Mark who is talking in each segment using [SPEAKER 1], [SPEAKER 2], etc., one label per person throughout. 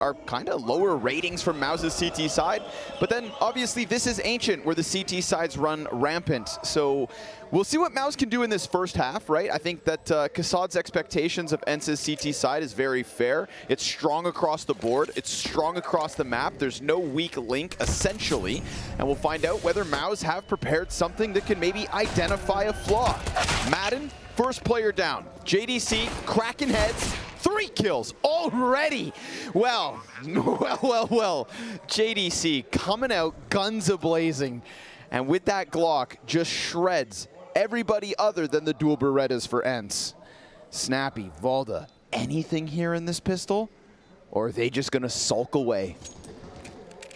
[SPEAKER 1] are kind of lower ratings from MOUZ's CT side, but then obviously this is Ancient where the CT sides run rampant. So we'll see what MOUZ can do in this first half, right? I think that Kassad's expectations of Ence's CT side is very fair. It's strong across the board. It's strong across the map. There's no weak link, essentially. And we'll find out whether MOUZ have prepared something that can maybe identify a flaw. Madden, first player down. JDC, cracking heads. 3 kills already. Well. JDC coming out guns a-blazing. And with that Glock, just shreds everybody other than the dual Berettas for Ence. Snappy, Valda, anything here in this pistol? Or are they just going to sulk away?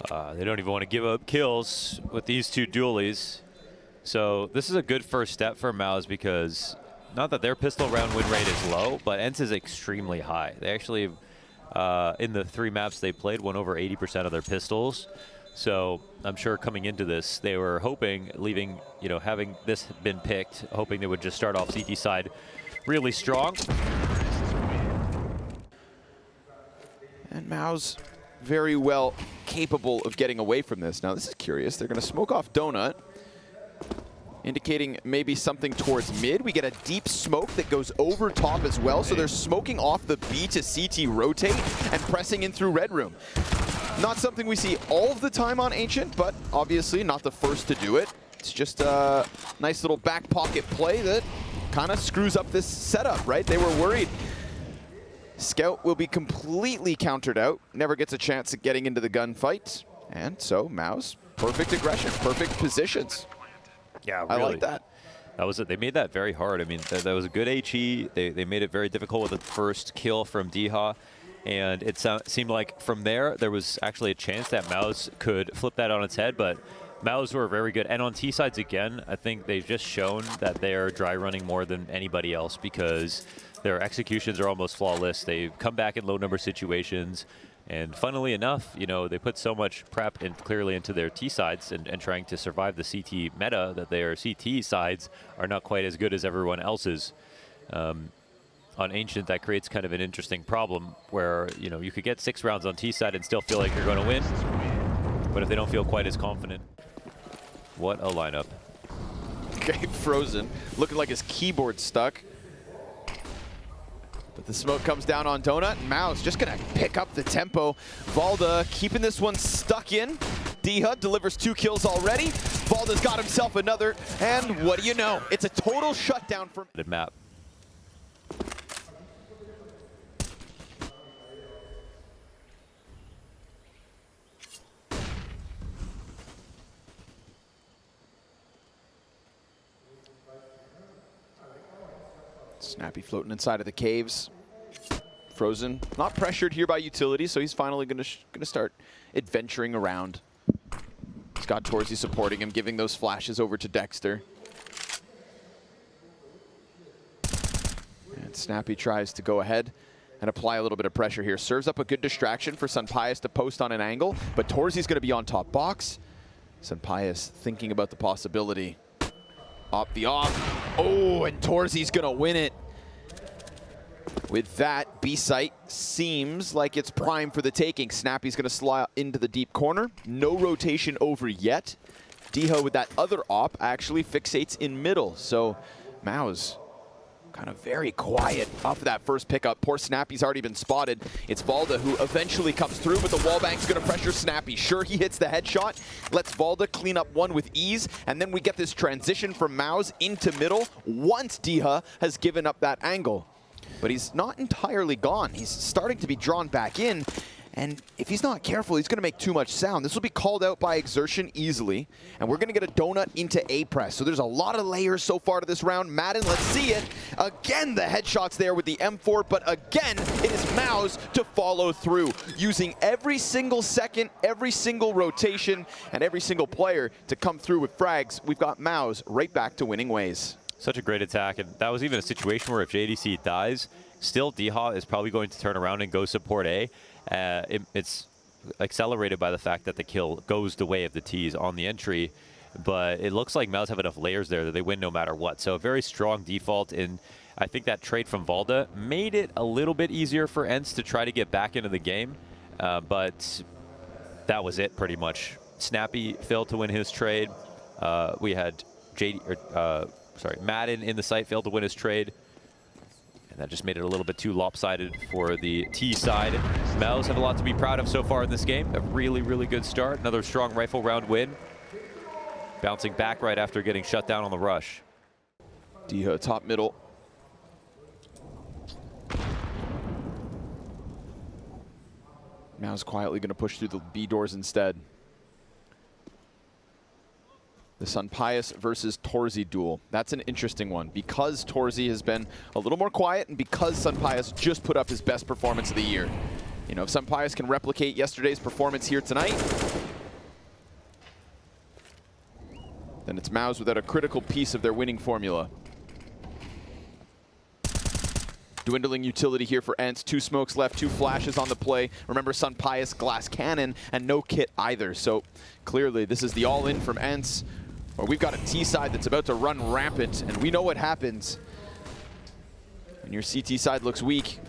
[SPEAKER 2] They don't even want to give up kills with these two dualies. So this is a good first step for MOUZ because not that their pistol round win rate is low, but Ence is extremely high. They actually, in the 3 maps they played, won over 80% of their pistols. So I'm sure coming into this, they were hoping, having this been picked, hoping they would just start off CT side really strong.
[SPEAKER 1] And MOUZ very well capable of getting away from this. Now this is curious. They're going to smoke off Donut, indicating maybe something towards mid. We get a deep smoke that goes over top as well. So they're smoking off the B to CT rotate and pressing in through Red Room. Not something we see all of the time on Ancient, but obviously not the first to do it. It's just a nice little back pocket play that kind of screws up this setup, right? They were worried Scout will be completely countered out, never gets a chance at getting into the gunfight. And so MOUZ, perfect aggression, perfect positions.
[SPEAKER 2] Yeah, really.
[SPEAKER 1] I like that.
[SPEAKER 2] That was it. They made that very hard. I mean, that was a good HE. They made it very difficult with the first kill from Diha. And it seemed like from there was actually a chance that MOUZ could flip that on its head, but MOUZ were very good. And on T sides again, I think they've just shown that they're dry running more than anybody else because their executions are almost flawless. They come back in low number situations. And funnily enough, they put so much prep clearly into their T sides and trying to survive the CT meta that their CT sides are not quite as good as everyone else's. On Ancient, that creates kind of an interesting problem where, you could get 6 rounds on T side and still feel like you're going to win. But if they don't feel quite as confident, what a lineup.
[SPEAKER 1] Okay, Frozen, looking like his keyboard's stuck. But the smoke comes down on Donut. MOUZ just going to pick up the tempo. Valda keeping this one stuck in. Diha delivers 2 kills already. Valda's got himself another. And what do you know? It's a total shutdown from
[SPEAKER 2] the map.
[SPEAKER 1] Snappy floating inside of the caves. Frozen, not pressured here by utility, so he's finally gonna start adventuring around. He's got Torzy supporting him, giving those flashes over to Dexter. And Snappy tries to go ahead and apply a little bit of pressure here. Serves up a good distraction for Sunpius to post on an angle, but Torzy's gonna be on top box. Sunpius thinking about the possibility. Op the off. Oh, and Torzy's gonna win it. With that, B-site seems like it's prime for the taking. Snappy's gonna slide into the deep corner. No rotation over yet. Diha with that other op actually fixates in middle. So MOUZ kind of very quiet off of that first pickup. Poor Snappy's already been spotted. It's Valda who eventually comes through, but the wallbang's gonna pressure Snappy. Sure, he hits the headshot, lets Valda clean up one with ease, and then we get this transition from MOUZ into middle once Diha has given up that angle. But he's not entirely gone. He's starting to be drawn back in, and if he's not careful, he's gonna make too much sound. This will be called out by exertion easily, and we're gonna get a donut into A press. So there's a lot of layers so far to this round. Madden, let's see it. Again, the headshots there with the M4, but again, it is MOUZ to follow through, using every single second, every single rotation, and every single player to come through with frags. We've got MOUZ right back to winning ways.
[SPEAKER 2] Such a great attack, and that was even a situation where if JDC dies, still Diha is probably going to turn around and go support A. It's accelerated by the fact that the kill goes the way of the T's on the entry, but it looks like MOUZ have enough layers there that they win no matter what. So a very strong default, and I think that trade from Valda made it a little bit easier for Ence to try to get back into the game. but that was it pretty much. Snappy failed to win his trade. We had Madden in the site failed to win his trade. And that just made it a little bit too lopsided for the T side. MOUZ have a lot to be proud of so far in this game. A really, really good start. Another strong rifle round win. Bouncing back right after getting shut down on the rush.
[SPEAKER 1] Diha top middle. MOUZ quietly going to push through the B doors instead. The Sunpius versus Torzy duel. That's an interesting one because Torzy has been a little more quiet and because Sunpius just put up his best performance of the year. You know, if Sunpius can replicate yesterday's performance here tonight, then it's MOUZ without a critical piece of their winning formula. Dwindling utility here for Ence. 2 smokes left, 2 flashes on the play. Remember, Sunpius glass cannon and no kit either. So clearly this is the all-in from Ence. Or we've got a T side that's about to run rampant, and we know what happens when your CT side looks weak.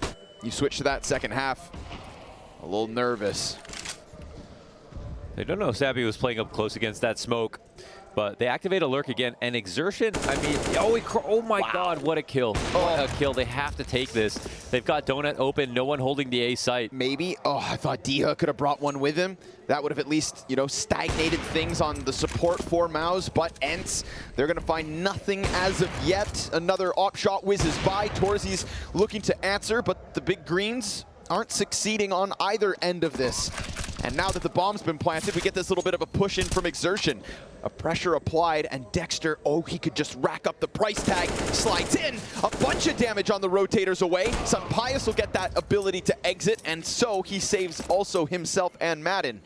[SPEAKER 1] You switch to that second half. A little nervous.
[SPEAKER 2] They don't know if Sabby was playing up close against that smoke, but they activate a lurk again. And Exertion, I mean, oh my God, what a kill. What a kill. They have to take this. They've got Donut open, no one holding the A site.
[SPEAKER 1] Maybe, I thought Diha could have brought one with him. That would have at least, you know, stagnated things on the support for MOUZ, but Ence, they're going to find nothing as of yet. Another op shot whizzes by. Torzy's looking to answer, but the big greens aren't succeeding on either end of this. And now that the bomb's been planted, we get this little bit of a push in from Exertion. A pressure applied, and Dexter, he could just rack up the price tag. Slides in, a bunch of damage on the rotators away. Sunpius will get that ability to exit, and so he saves also himself and Madden.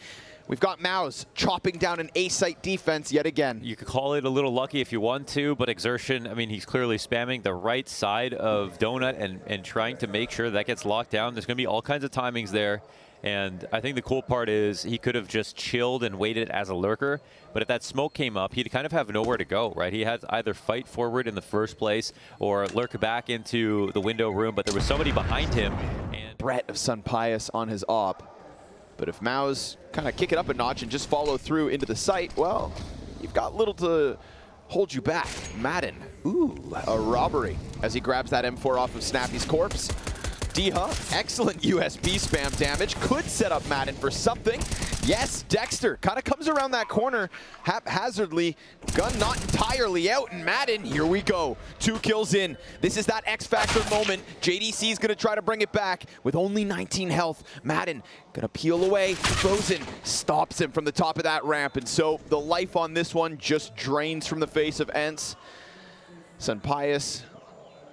[SPEAKER 1] We've got MOUZ chopping down an A-site defense yet again.
[SPEAKER 2] You could call it a little lucky if you want to, but Exertion, I mean, he's clearly spamming the right side of Donut and trying to make sure that gets locked down. There's going to be all kinds of timings there. And I think the cool part is he could have just chilled and waited as a lurker, but if that smoke came up, he'd kind of have nowhere to go, right? He had to either fight forward in the first place or lurk back into the window room, but there was somebody behind him. And
[SPEAKER 1] Brett of Sunpius on his op. But if MOUZ kind of kick it up a notch and just follow through into the site, well, you've got little to hold you back. Madden, a robbery as he grabs that M4 off of Snappy's corpse. Diha, excellent USB spam damage, could set up Madden for something. Yes, Dexter kind of comes around that corner haphazardly. Gun not entirely out, and Madden, here we go. 2 kills in. This is that X-Factor moment. JDC is going to try to bring it back with only 19 health. Madden going to peel away. Frozen stops him from the top of that ramp, and so the life on this one just drains from the face of Ence. Sunpius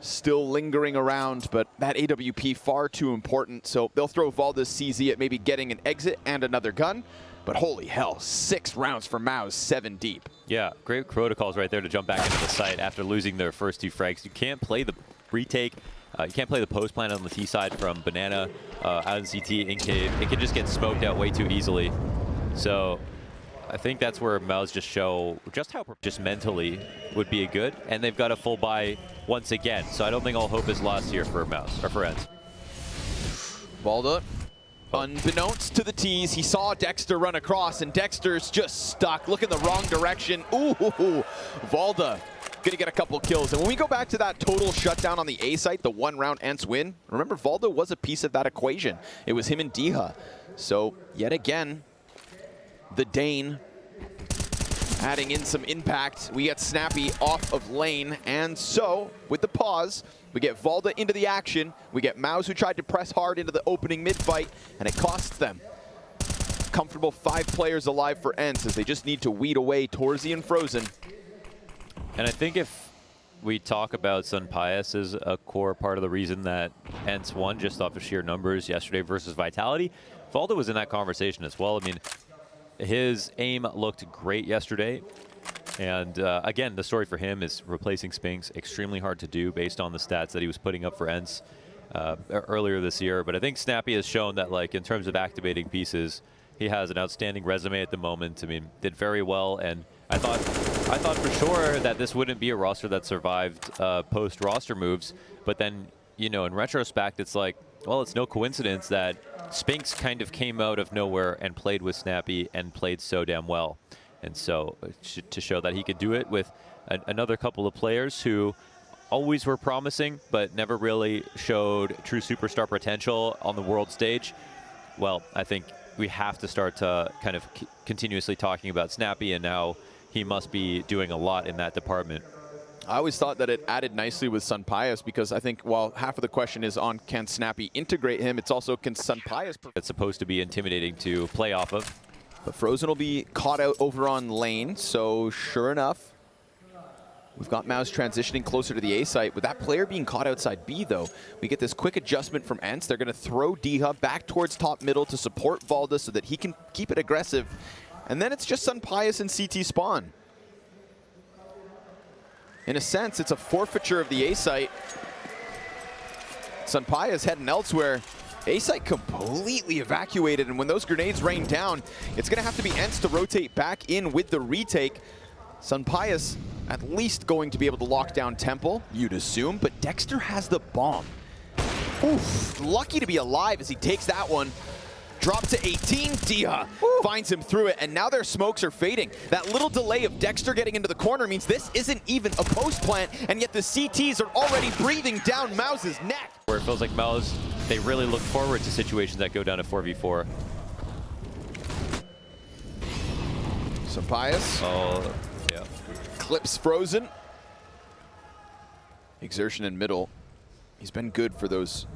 [SPEAKER 1] still lingering around, but that AWP far too important, so they'll throw Valda's CZ at maybe getting an exit and another gun, but holy hell, 6 rounds for MOUZ, 7 deep.
[SPEAKER 2] Yeah, great protocols right there to jump back into the site after losing their first 2 frags. You can't play the retake, you can't play the post plant on the T side from Banana out in CT in cave. It can just get smoked out way too easily. So I think that's where MOUZ just show just how just mentally would be a good, and they've got a full buy once again. So I don't think all hope is lost here for MOUZ, or for Ence.
[SPEAKER 1] Valda, unbeknownst to the T's, he saw Dexter run across, and Dexter's just stuck, looking the wrong direction. Valda gonna get a couple kills. And when we go back to that total shutdown on the A site, the 1-round Ence win, remember Valda was a piece of that equation. It was him and Diha. So yet again, the Dane adding in some impact. We get Snappy off of lane, and so with the pause, we get Valda into the action. We get MOUZ, who tried to press hard into the opening mid-fight, and it costs them. Comfortable 5 players alive for Ence as they just need to weed away Torzy and Frozen.
[SPEAKER 2] And I think if we talk about Sunpius as a core part of the reason that Ence won just off of sheer numbers yesterday versus Vitality, Valda was in that conversation as well. I mean, his aim looked great yesterday, and again, the story for him is replacing Spinks, extremely hard to do based on the stats that he was putting up for Ence earlier this year. But I think Snappy has shown that, like, in terms of activating pieces, he has an outstanding resume at the moment. I mean, did very well, and I thought for sure that this wouldn't be a roster that survived post-roster moves, but then, you know, in retrospect, it's like, Well, it's no coincidence that Spinks kind of came out of nowhere and played with Snappy and played so damn well. And so to show that he could do it with another couple of players who always were promising but never really showed true superstar potential on the world stage, well, I think we have to start to kind of continuously talking about Snappy and how he must be doing a lot in that department.
[SPEAKER 1] I always thought that it added nicely with Sunpius because I think while half of the question is on can Snappy integrate him, it's also can Sunpius.
[SPEAKER 2] It's supposed to be intimidating to play off of.
[SPEAKER 1] But Frozen will be caught out over on lane, so sure enough, we've got MOUZ transitioning closer to the A site. With that player being caught outside B, though, we get this quick adjustment from Ence. They're going to throw Diha back towards top middle to support Valda so that he can keep it aggressive. And then it's just Sunpius and CT spawn. In a sense, it's a forfeiture of the A site. Sunpius heading elsewhere. A site completely evacuated, and when those grenades rain down, it's going to have to be Ence to rotate back in with the retake. Sunpius at least going to be able to lock down Temple, you'd assume, but Dexter has the bomb. Oof, lucky to be alive as he takes that one. Drop to 18, Diha finds him through it, and now their smokes are fading. That little delay of Dexter getting into the corner means this isn't even a post plant, and yet the CTs are already breathing down MOUZ's neck.
[SPEAKER 2] Where it feels like MOUZ, they really look forward to situations that go down to 4v4.
[SPEAKER 1] Sunpius.
[SPEAKER 2] Oh, yeah.
[SPEAKER 1] Clips Frozen. Exertion in middle. He's been good for those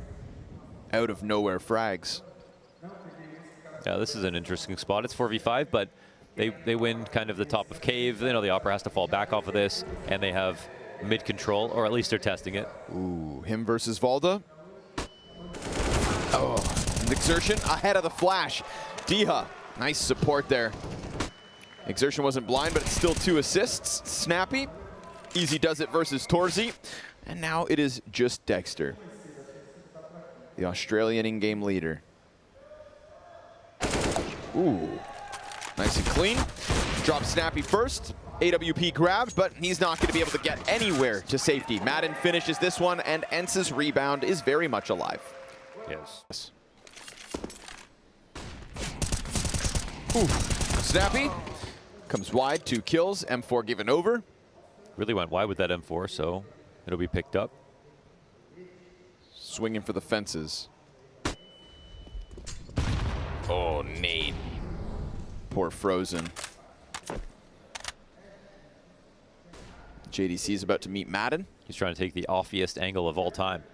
[SPEAKER 1] out of nowhere frags.
[SPEAKER 2] Yeah, this is an interesting spot. It's 4v5, but they win kind of the top of cave. You know, the Opera has to fall back off of this, and they have mid control, or at least they're testing it.
[SPEAKER 1] Ooh, him versus Valda. Oh, Exertion ahead of the flash. Diha, nice support there. Exertion wasn't blind, but it's still 2 assists. Snappy, easy does it versus Torzy. And now it is just Dexter, the Australian in-game leader. Ooh, nice and clean. Drop Snappy first. AWP grabbed, but he's not going to be able to get anywhere to safety. Madden finishes this one, and Ence's rebound is very much alive.
[SPEAKER 2] Yes.
[SPEAKER 1] Ooh. Snappy comes wide, 2 kills. M4 given over.
[SPEAKER 2] Really went wide with that M4, so it'll be picked up.
[SPEAKER 1] Swinging for the fences. Oh, nade. Poor Frozen. JDC is about to meet Madden.
[SPEAKER 2] He's trying to take the offiest angle of all time.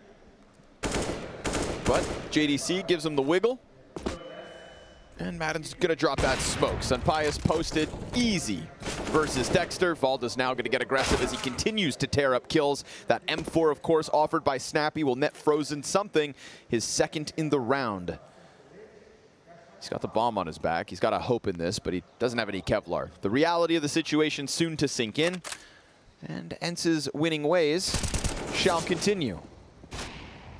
[SPEAKER 1] But JDC gives him the wiggle. And Madden's going to drop that smoke. Sunpius posted easy versus Dexter. Valda's now going to get aggressive as he continues to tear up kills. That M4, of course, offered by Snappy will net Frozen something. His second in the round. He's got the bomb on his back. He's got a hope in this, but he doesn't have any Kevlar. The reality of the situation soon to sink in. And Ence's winning ways shall continue.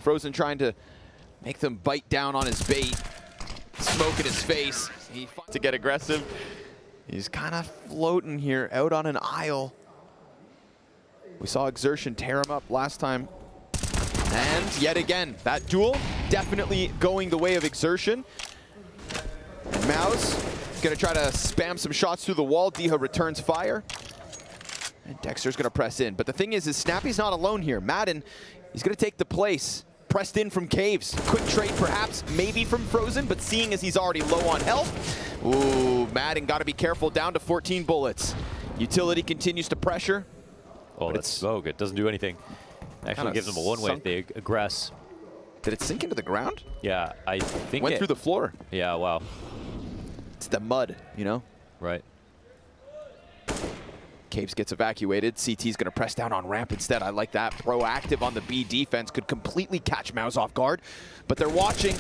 [SPEAKER 1] Frozen trying to make them bite down on his bait. Smoke in his face. He to get aggressive. He's kind of floating here out on an aisle. We saw Exertion tear him up last time. And yet again, that duel definitely going the way of Exertion. MOUZ gonna try to spam some shots through the wall. Diha returns fire. And Dexter's gonna press in. But the thing is Snappy's not alone here. Madden, he's gonna take the place. Pressed in from Caves. Quick trade perhaps, maybe from Frozen, but seeing as he's already low on health. Ooh, Madden gotta be careful, down to 14 bullets. Utility continues to pressure.
[SPEAKER 2] Oh, that's smoke. It doesn't do anything. Actually gives them a one-way if they aggress.
[SPEAKER 1] Did it sink into the ground?
[SPEAKER 2] Yeah, I think
[SPEAKER 1] went through the floor.
[SPEAKER 2] Yeah, wow.
[SPEAKER 1] It's the mud, you know?
[SPEAKER 2] Right.
[SPEAKER 1] Caves gets evacuated. CT's going to press down on ramp instead. I like that. Proactive on the B defense. Could completely catch MOUZ off guard. But they're watching.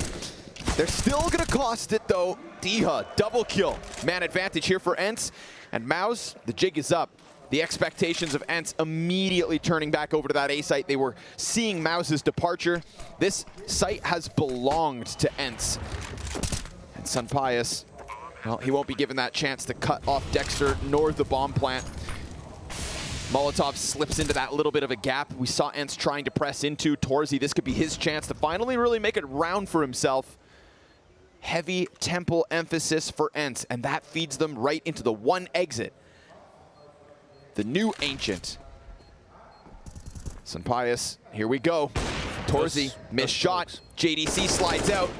[SPEAKER 1] They're still going to cost it, though. Diha, double kill. Man advantage here for Ence. And MOUZ, the jig is up. The expectations of Ence immediately turning back over to that A site. They were seeing MOUZ's departure. This site has belonged to Ence. And Sunpius, well, he won't be given that chance to cut off Dexter nor the bomb plant. Molotov slips into that little bit of a gap. We saw Ence trying to press into Torzy. This could be his chance to finally really make it round for himself. Heavy temple emphasis for Ence, and that feeds them right into the one exit. The new Ancient. Sampayas, here we go. Torzy, missed shot. JDC slides out.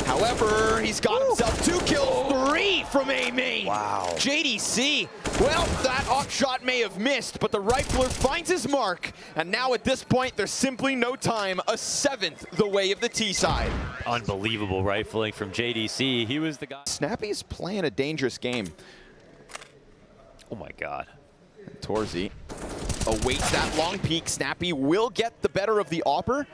[SPEAKER 1] However, he's got himself 2 kills, 3 from A main.
[SPEAKER 3] Wow.
[SPEAKER 1] JDC, well, that op shot may have missed, but the rifler finds his mark. And now at this point, there's simply no time. A 7th the way of the T side.
[SPEAKER 2] Unbelievable rifling from JDC. He was the guy.
[SPEAKER 1] Snappy's playing a dangerous game.
[SPEAKER 2] Oh my God.
[SPEAKER 1] Torzy awaits that long peek. Snappy will get the better of the Opper.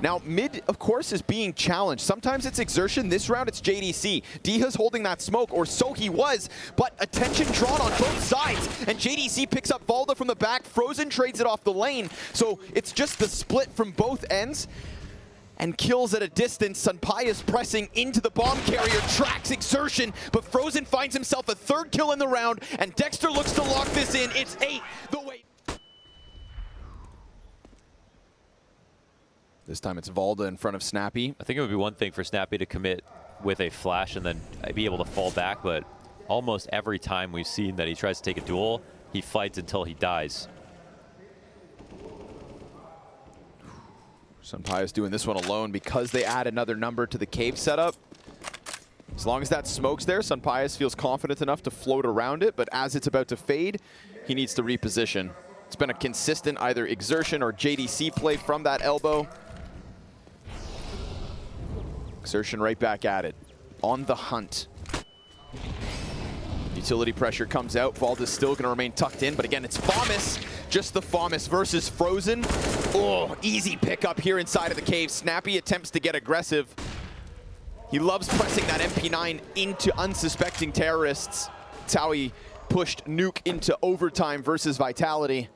[SPEAKER 1] Now, mid, of course, is being challenged. Sometimes it's exertion. This round, it's JDC. Diha's holding that smoke, or so he was, but attention drawn on both sides. And JDC picks up Valda from the back. Frozen trades it off the lane. So it's just the split from both ends. And kills at a distance. Sampayas pressing into the bomb carrier, tracks exertion, but Frozen finds himself a 3rd kill in the round, and Dexter looks to lock this in. It's 8 the way. This time it's Valda in front of Snappy.
[SPEAKER 2] I think it would be one thing for Snappy to commit with a flash and then be able to fall back, but almost every time we've seen that he tries to take a duel, he fights until he dies.
[SPEAKER 1] Sampayas doing this one alone because they add another number to the cave setup. As long as that smoke's there, Sampayas feels confident enough to float around it, but as it's about to fade, he needs to reposition. It's been a consistent either exertion or JDC play from that elbow. Exertion right back at it. On the hunt. Utility pressure comes out. Valda's still going to remain tucked in, but again, it's Famas. Just the Famas versus Frozen. Oh, easy pickup here inside of the cave. Snappy attempts to get aggressive. He loves pressing that MP9 into unsuspecting terrorists. That's how he pushed Nuke into overtime versus Vitality.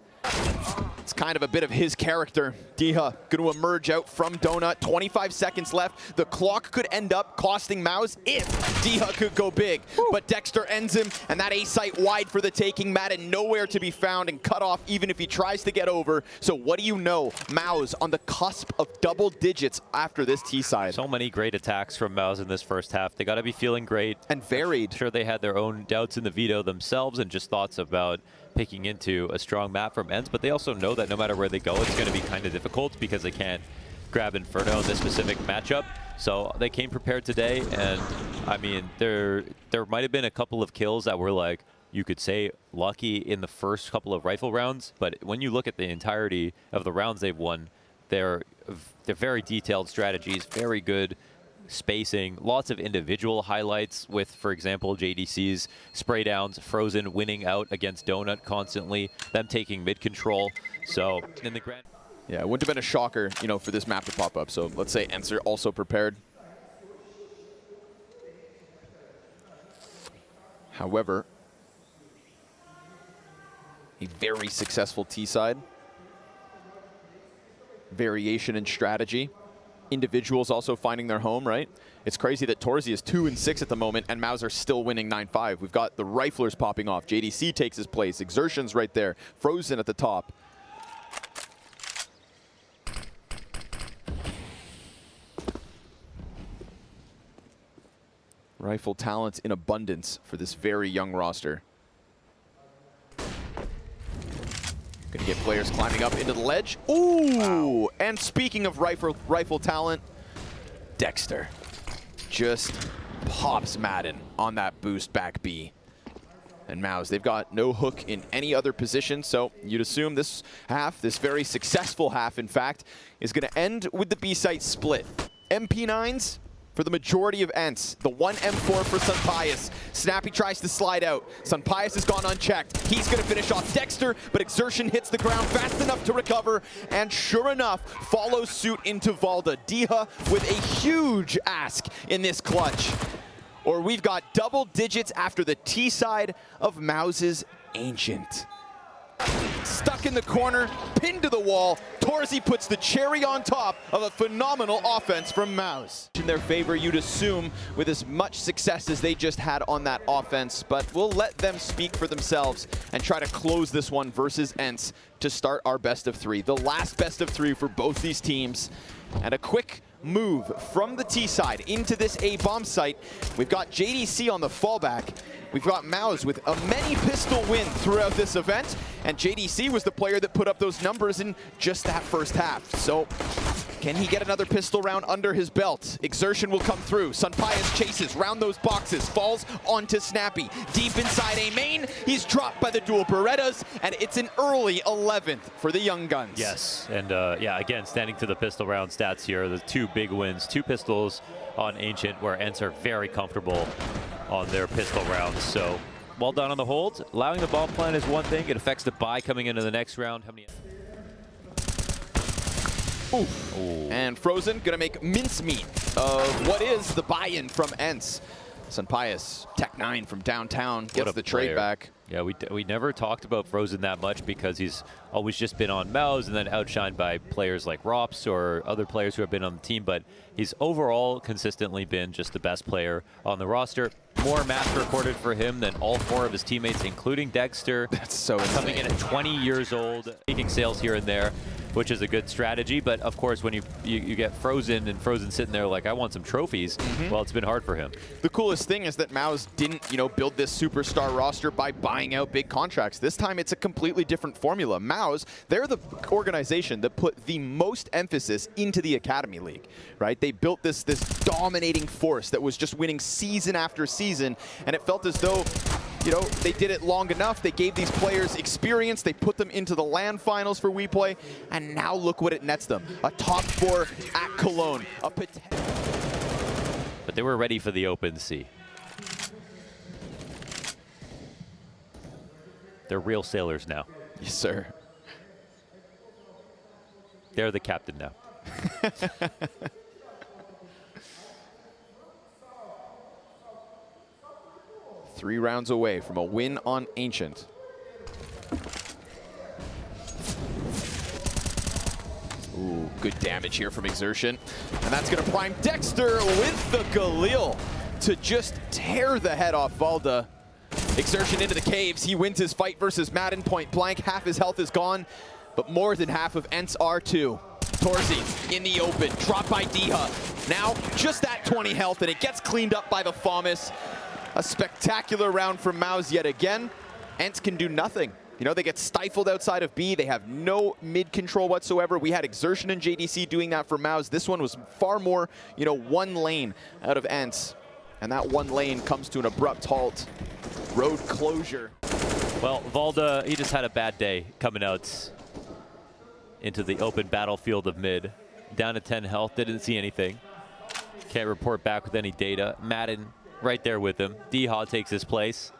[SPEAKER 1] It's kind of a bit of his character. Diha going to emerge out from Donut. 25 seconds left. The clock could end up costing MOUZ if Diha could go big. Woo. But Dexter ends him, and that A site wide for the taking. Madden nowhere to be found and cut off even if he tries to get over. So what do you know? MOUZ on the cusp of double digits after this T side.
[SPEAKER 2] So many great attacks from MOUZ in this first half. They got to be feeling great.
[SPEAKER 1] And varied.
[SPEAKER 2] I'm sure they had their own doubts in the veto themselves and just thoughts about picking into a strong map from Ence, but they also know that no matter where they go, it's going to be kind of difficult because they can't grab Inferno in this specific matchup. So they came prepared today, and I mean, there might have been a couple of kills that were like, you could say, lucky in the first couple of rifle rounds, but when you look at the entirety of the rounds they've won, they're very detailed strategies, very good spacing, lots of individual highlights with, for example, JDC's spray downs, Frozen winning out against Donut constantly, them taking mid control. So in the grand...
[SPEAKER 1] Yeah, it wouldn't have been a shocker, you know, for this map to pop up. So let's say Ence are also prepared. However, a very successful T side. Variation in strategy. Individuals also finding their home, right? It's crazy that Torzy is 2-6 at the moment, and MOUZ are still winning 9-5. We've got the riflers popping off. JDC takes his place. Exertion's right there. Frozen at the top. Rifle talent in abundance for this very young roster. Gonna get players climbing up into the ledge. Ooh! Wow. And speaking of rifle talent, Dexter just pops Madden on that boost back B. And MOUZ, they've got no hook in any other position, so you'd assume this half, this very successful half, in fact, is gonna end with the B site split. MP9s for the majority of Ence. The one M4 for Sampayas. Snappy tries to slide out. Sampayas has gone unchecked. He's going to finish off Dexter, but Exertion hits the ground fast enough to recover, and sure enough, follows suit into Valda. Diha with a huge ask in this clutch. Or we've got double digits after the T side of MOUZ's Ancient. stuck in the corner, pinned to the wall. Torzy puts the cherry on top of a phenomenal offense from MOUZ. In their favor, you'd assume, with as much success as they just had on that offense, but we'll let them speak for themselves and try to close this one versus Ence to start our best of three. The last best of three for both these teams. And a quick move from the T side into this A bomb site. We've got JDC on the fallback. We've got MOUZ with a many pistol win throughout this event, and JDC was the player that put up those numbers in just that first half. So can he get another pistol round under his belt? Exertion will come through. Sunpius chases round those boxes, falls onto Snappy. Deep inside A main, he's dropped by the dual Berettas, and it's an early 11th for the Young Guns.
[SPEAKER 2] Yes, and yeah, again, standing to the pistol round stats here, the two big wins, 2 pistols on Ancient, where Ence are very comfortable on their pistol rounds. So well done on the hold. Allowing the bomb plan is one thing. It affects the buy coming into the next round. How many?
[SPEAKER 1] Oof. Ooh. And Frozen gonna make mincemeat of what is the buy-in from Ence. Sunpius, Tech 9 from downtown, gets the trade back.
[SPEAKER 2] Yeah, we never talked about Frozen that much because he's always just been on MOUZ and then outshined by players like Rops or other players who have been on the team, but he's overall consistently been just the best player on the roster. More maps recorded for him than all 4 of his teammates, including Dexter.
[SPEAKER 1] That's so insane.
[SPEAKER 2] Coming in at 20 years old, making sales here and there, which is a good strategy. But of course, when you get Frozen and Frozen sitting there like, I want some trophies, well, it's been hard for him.
[SPEAKER 1] The coolest thing is that MOUZ didn't, build this superstar roster by buying out big contracts. This time, it's a completely different formula. MOUZ, they're the organization that put the most emphasis into the Academy League, right? They built this dominating force that was just winning season after season, and it felt as though they did it long enough. They gave these players experience. They put them into the LAN finals for WePlay, and now look what it nets them. A top 4 at Cologne.
[SPEAKER 2] But they were ready for the open sea. They're real sailors now.
[SPEAKER 1] Yes, sir.
[SPEAKER 2] They're the captain now.
[SPEAKER 1] 3 rounds away from a win on Ancient. Ooh, good damage here from Exertion. And that's going to prime Dexter with the Galil to just tear the head off Valda. Exertion into the caves. He wins his fight versus Madden point blank. Half his health is gone, but more than half of Ence are too. Torzy in the open, dropped by Diha. Now just at 20 health, and it gets cleaned up by the FAMAS. A spectacular round from MOUZ yet again. Ence can do nothing. They get stifled outside of B. They have no mid control whatsoever. We had Exertion and JDC doing that for MOUZ. This one was far more, one lane out of Ence. And that one lane comes to an abrupt halt. Road closure.
[SPEAKER 2] Well, Valda, he just had a bad day coming out into the open battlefield of mid. Down to 10 health, didn't see anything. Can't report back with any data. Madden right there with him. Diha takes his place.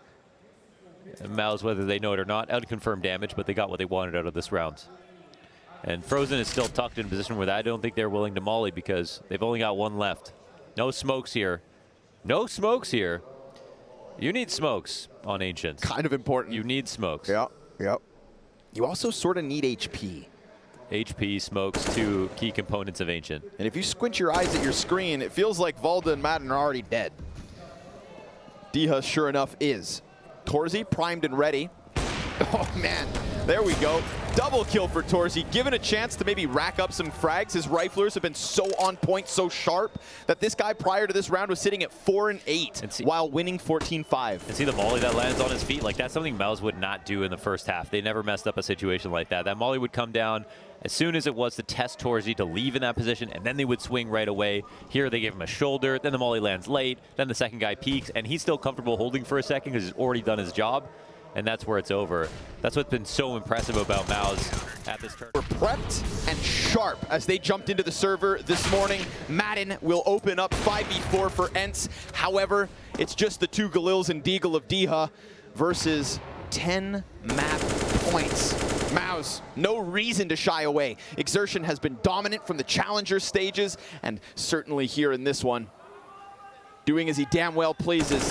[SPEAKER 2] And MOUZ, whether they know it or not, out-confirmed damage, but they got what they wanted out of this round. And Frozen is still tucked in a position where I don't think they're willing to molly because they've only got 1 left. No smokes here. No smokes here. You need smokes on Ancient.
[SPEAKER 1] Kind of important.
[SPEAKER 2] You need smokes.
[SPEAKER 1] Yep. You also sort of need HP.
[SPEAKER 2] HP, smokes, 2 key components of Ancient.
[SPEAKER 1] And if you squint your eyes at your screen, it feels like Valda and Madden are already dead. Diha, sure enough, is. Torzy primed and ready. Oh, man. There we go. Double kill for Torzy, given a chance to maybe rack up some frags. His riflers have been so on point, so sharp, that this guy prior to this round was sitting at 4 and 8 while winning 14-5.
[SPEAKER 2] And see the molly that lands on his feet? Like, that's something MOUZ would not do in the first half. They never messed up a situation like that. That molly would come down as soon as it was to test Torzy to leave in that position, and then they would swing right away. Here they gave him a shoulder, then the molly lands late, then the second guy peeks, and he's still comfortable holding for a second because he's already done his job. And that's where it's over. That's what's been so impressive about MOUZ at this turn.
[SPEAKER 1] We're prepped and sharp as they jumped into the server this morning. Madden will open up 5v4 for Ence. However, it's just the 2 Galils and Deagle of Diha versus 10 map points. MOUZ, no reason to shy away. Exertion has been dominant from the challenger stages, and certainly here in this one, doing as he damn well pleases.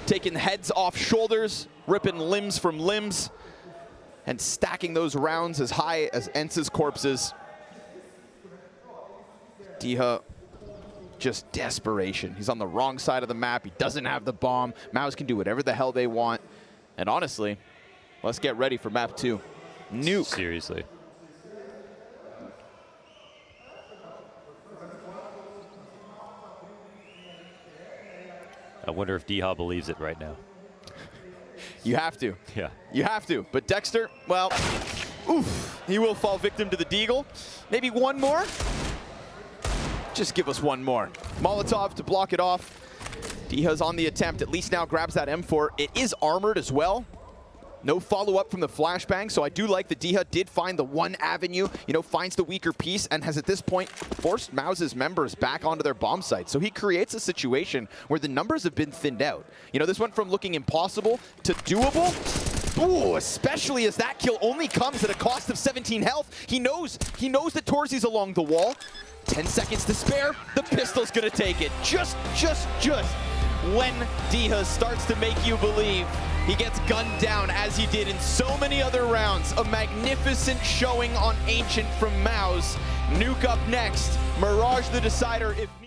[SPEAKER 1] Taking heads off shoulders, ripping limbs from limbs. and stacking those rounds as high as Ence's corpses. Diha, just desperation. He's on the wrong side of the map. He doesn't have the bomb. MOUZ can do whatever the hell they want. And honestly, let's get ready for map 2. Nuke.
[SPEAKER 2] Seriously. I wonder if Diha believes it right now.
[SPEAKER 1] You have to.
[SPEAKER 2] Yeah.
[SPEAKER 1] You have to. But Dexter, well, oof, he will fall victim to the deagle. Maybe one more? Just give us one more. Molotov to block it off. Diha's on the attempt. At least now grabs that M4. It is armored as well. No follow-up from the flashbang, so I do like that Diha did find the one avenue, you know, finds the weaker piece, and has at this point forced MOUZ's members back onto their bomb site. So he creates a situation where the numbers have been thinned out. You know, this went from looking impossible to doable. Ooh, especially as that kill only comes at a cost of 17 health. He knows that Torzy's along the wall. 10 seconds to spare, the pistol's gonna take it. Just when Diha starts to make you believe, he gets gunned down as he did in so many other rounds. A magnificent showing on Ancient from MOUZ. Nuke up next. Mirage the decider. If